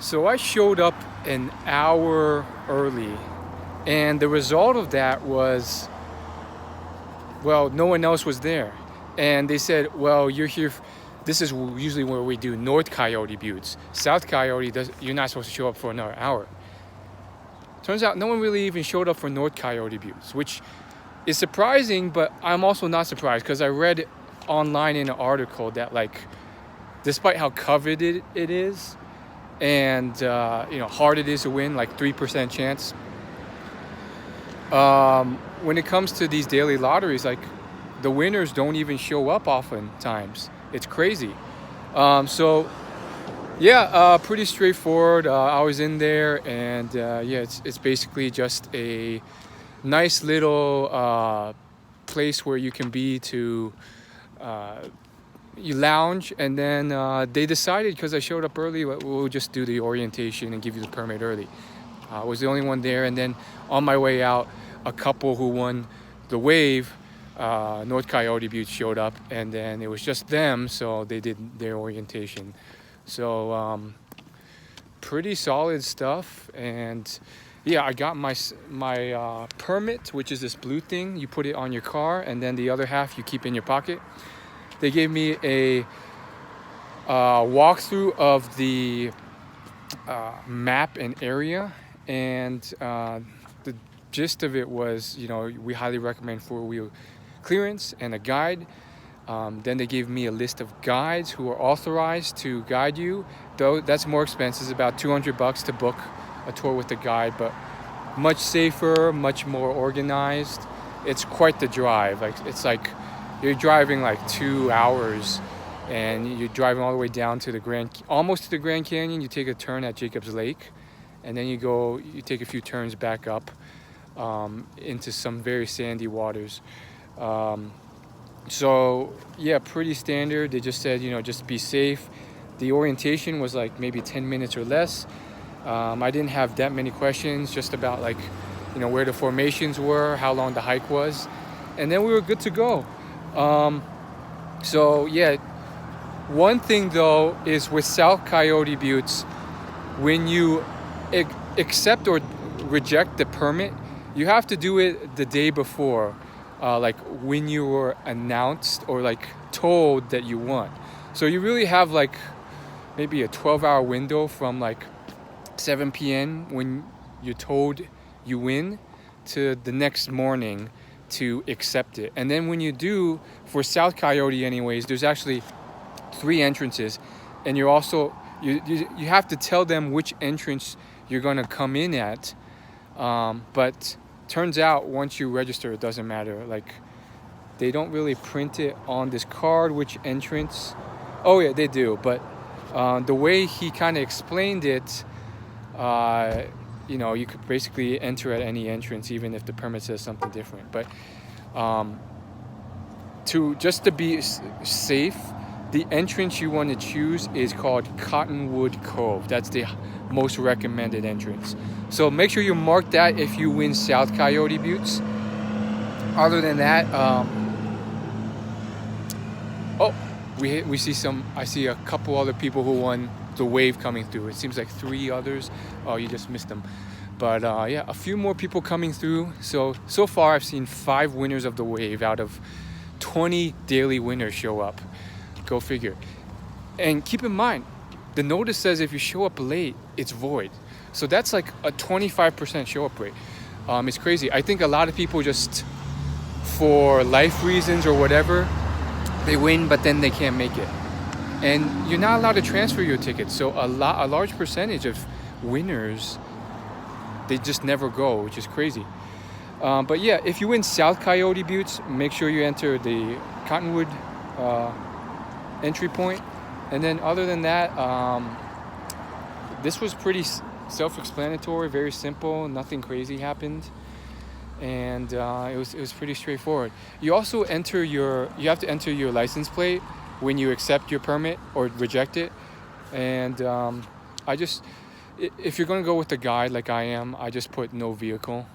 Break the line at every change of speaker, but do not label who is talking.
So I showed up an hour early, and the result of that was, well, no one else was there. And they said, well, you're here. This is usually where we do North Coyote buttes. South Coyote, you're not supposed to show up for another hour. Turns out no one really even showed up for North Coyote buttes, which is surprising, but I'm also not surprised because I read online in an article that, like, despite how coveted it is, and hard it is to win, like 3% chance. When it comes to these daily lotteries, like, the winners don't even show up oftentimes. It's crazy. Pretty straightforward. I was in there, and it's basically just a nice little place where you can be to you lounge, and then they decided, because I showed up early, we'll just do the orientation and give you the permit early. I was the only one there, and then on my way out, a couple who won the wave, North Coyote Butte, showed up, and then it was just them, so they did their orientation. So pretty solid stuff. And yeah, I got my permit, which is this blue thing. You put it on your car, and then the other half you keep in your pocket. They gave me a walkthrough of the map and area, and the gist of it was, we highly recommend four-wheel clearance and a guide. Then they gave me a list of guides who are authorized to guide you. Though that's more expensive, it's about $200 to book a tour with a guide, but much safer, much more organized. It's quite the drive. It's like you're driving like 2 hours, and you're driving all the way down to almost to the Grand Canyon. You take a turn at Jacobs Lake, and then you take a few turns back up into some very sandy waters. Pretty standard. They just said, just be safe. The orientation was like maybe 10 minutes or less. I didn't have that many questions, just about where the formations were, how long the hike was, and then we were good to go. One thing though is with South Coyote Buttes, when you accept or reject the permit, you have to do it the day before, like when you were announced or like told that you won. So you really have like maybe a 12-hour window from like 7 p.m. when you're told you win to the next morning to accept it. And then when you do, for South Coyote anyways, there's actually 3 entrances, and you're also you have to tell them which entrance you're going to come in at, but turns out once you register, it doesn't matter. Like, they don't really print it on this card which entrance. Oh yeah, they do, but the way he kind of explained it, you could basically enter at any entrance, even if the permit says something different. But to be safe, the entrance you want to choose is called Cottonwood Cove. That's the most recommended entrance. So make sure you mark that if you win South Coyote Buttes. Other than that, I see a couple other people who won the wave coming through. It seems like 3 others. Oh, you just missed them. But a few more people coming through. So far I've seen 5 winners of the wave out of 20 daily winners show up. Go figure. And keep in mind, the notice says if you show up late, it's void. So that's like a 25% show up rate. It's crazy. I think a lot of people just, for life reasons or whatever, they win, but then they can't make it. And you're not allowed to transfer your ticket. So a large percentage of winners, they just never go, which is crazy. But yeah, if you win South Coyote Buttes, make sure you enter the Cottonwood entry point. And then other than that, this was pretty self-explanatory, very simple. Nothing crazy happened, and it was pretty straightforward. You also you have to enter your license plate when you accept your permit or reject it. And if you're going to go with the guide like I am, I just put no vehicle.